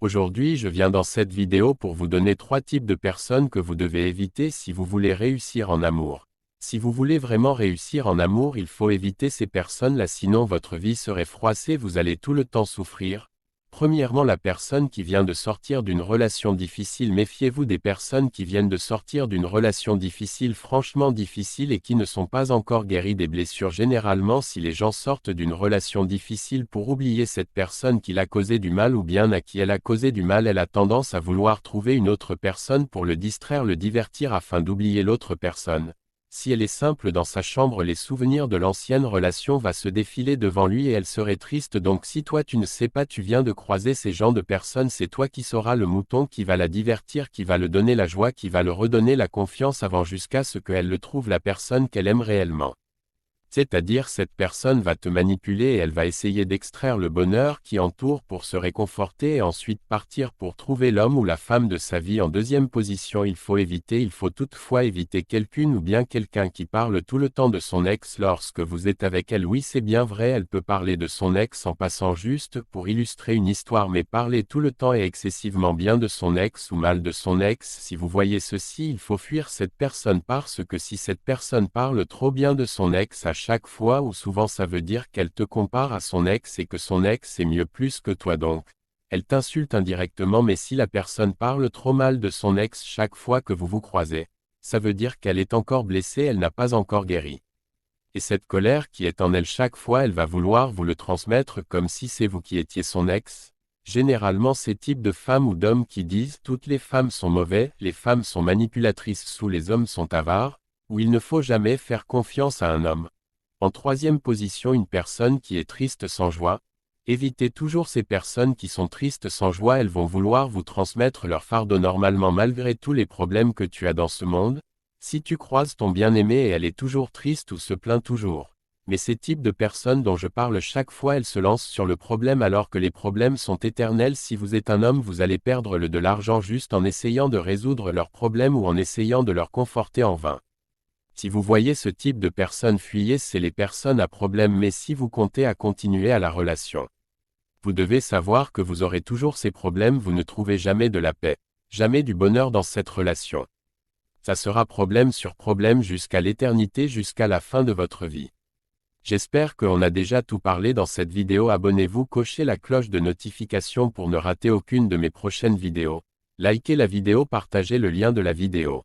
Aujourd'hui, je viens dans cette vidéo pour vous donner 3 types de personnes que vous devez éviter si vous voulez réussir en amour. Si vous voulez vraiment réussir en amour, il faut éviter ces personnes-là, sinon votre vie serait froissée, vous allez tout le temps souffrir. Premièrement, la personne qui vient de sortir d'une relation difficile. Méfiez-vous des personnes qui viennent de sortir d'une relation difficile, franchement difficile, et qui ne sont pas encore guéries des blessures. Généralement, si les gens sortent d'une relation difficile pour oublier cette personne qui l'a causé du mal ou bien à qui elle a causé du mal, elle a tendance à vouloir trouver une autre personne pour le distraire, le divertir afin d'oublier l'autre personne. Si elle est simple dans sa chambre, les souvenirs de l'ancienne relation va se défiler devant lui et elle serait triste. Donc si toi tu ne sais pas, tu viens de croiser ces genres de personnes, c'est toi qui seras le mouton qui va la divertir, qui va le donner la joie, qui va le redonner la confiance avant jusqu'à ce qu'elle le trouve la personne qu'elle aime réellement. C'est-à-dire cette personne va te manipuler et elle va essayer d'extraire le bonheur qui entoure pour se réconforter et ensuite partir pour trouver l'homme ou la femme de sa vie. En deuxième position, il faut toutefois éviter quelqu'une ou bien quelqu'un qui parle tout le temps de son ex lorsque vous êtes avec elle. Oui, c'est bien vrai, elle peut parler de son ex en passant juste pour illustrer une histoire, mais parler tout le temps et excessivement bien de son ex ou mal de son ex, si vous voyez ceci, il faut fuir cette personne, parce que si cette personne parle trop bien de son ex à chaque fois ou souvent, ça veut dire qu'elle te compare à son ex et que son ex est mieux plus que toi, donc elle t'insulte indirectement. Mais si la personne parle trop mal de son ex chaque fois que vous vous croisez, ça veut dire qu'elle est encore blessée, elle n'a pas encore guéri. Et cette colère qui est en elle chaque fois, elle va vouloir vous le transmettre comme si c'est vous qui étiez son ex. Généralement, ces types de femmes ou d'hommes qui disent « toutes les femmes sont mauvaises, les femmes sont manipulatrices, sous les hommes sont avares », ou il ne faut jamais faire confiance à un homme. En troisième position, une personne qui est triste sans joie. Évitez toujours ces personnes qui sont tristes sans joie, elles vont vouloir vous transmettre leur fardeau. Normalement, malgré tous les problèmes que tu as dans ce monde, si tu croises ton bien-aimé et elle est toujours triste ou se plaint toujours. Mais ces types de personnes dont je parle, chaque fois elles se lancent sur le problème alors que les problèmes sont éternels. Si vous êtes un homme, vous allez perdre de l'argent juste en essayant de résoudre leurs problèmes ou en essayant de leur conforter en vain. Si vous voyez ce type de personnes, fuyez, c'est les personnes à problème. Mais si vous comptez à continuer à la relation, vous devez savoir que vous aurez toujours ces problèmes, vous ne trouvez jamais de la paix, jamais du bonheur dans cette relation. Ça sera problème sur problème jusqu'à l'éternité, jusqu'à la fin de votre vie. J'espère qu'on a déjà tout parlé dans cette vidéo. Abonnez-vous, cochez la cloche de notification pour ne rater aucune de mes prochaines vidéos. Likez la vidéo, partagez le lien de la vidéo.